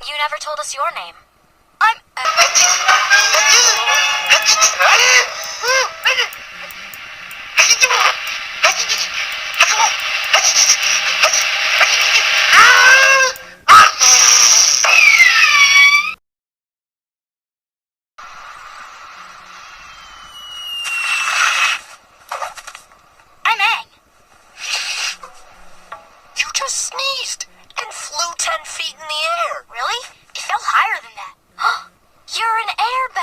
You never told us your name. I'm... I'm Aang. You just sneezed and flew 10 feet in the air. Really? It felt higher than that. You're an airbender.